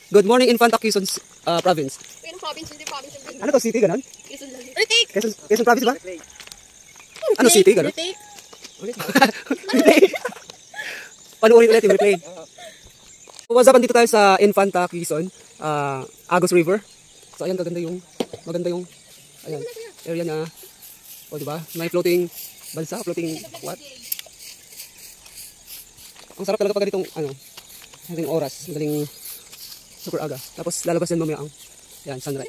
Good morning, Infanta, Quezon Province. Quezon Province, hindi province. Ano to, city, ganon? Quezon lang. Retake! Quezon Province ba? Ano city, ganon? Retake! Panuorin ulit yung replay. What's up, andito tayo sa Infanta, Quezon, Agus River. So ayan, maganda yung ayan, area niya. O diba? May floating balsa, floating what? Ang sarap talaga pag ganitong ganitong oras, madaling super aga. Tapos lalabas yan mamaya ang sunrise.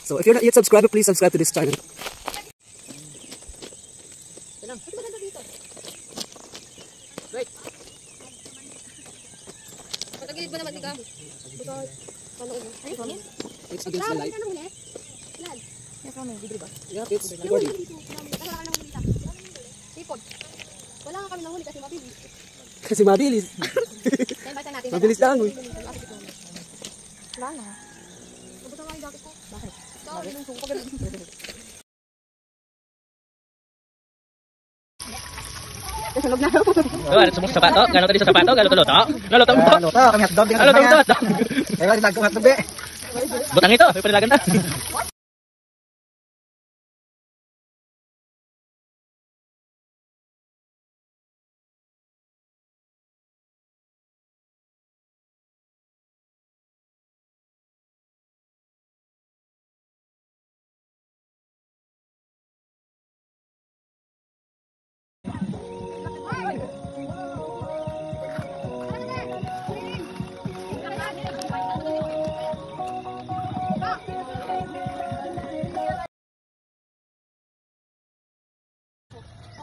So if you're not yet subscribed, please subscribe to this channel. Right. Patagilid ba naman ni Gam? It's against the light. Yeah, it's recording. Wala nga kami nahuli kasi mabilis. Kasi mabilis. Mabilis lang. Wala nga. Nabutan nga yung jacket ko. Bakit? Ikaw, binungsong ko. Sunog na. Ano sa sapato? Gano'n tadi sa sapato? Gano'n luto? Naluto mo? Luto, kami hotdog din. Naluto mo? Ewan, isag kong hotdog, be. Butang ito, may panilagan na.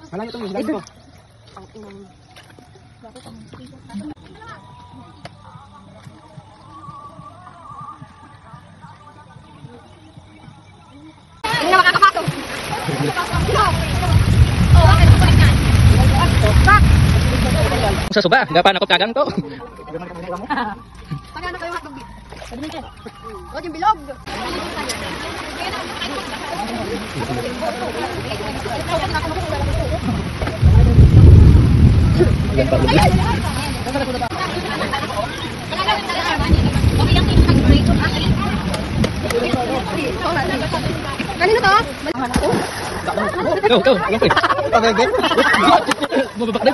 Malayo ito, malayo ito. Hindi na makakapasok. Sa suba, gapan ako kagang to. Pagano kayo hotdog dito? O, yung bilog. Kanino to? Go, go. Pabebe. Mababak na.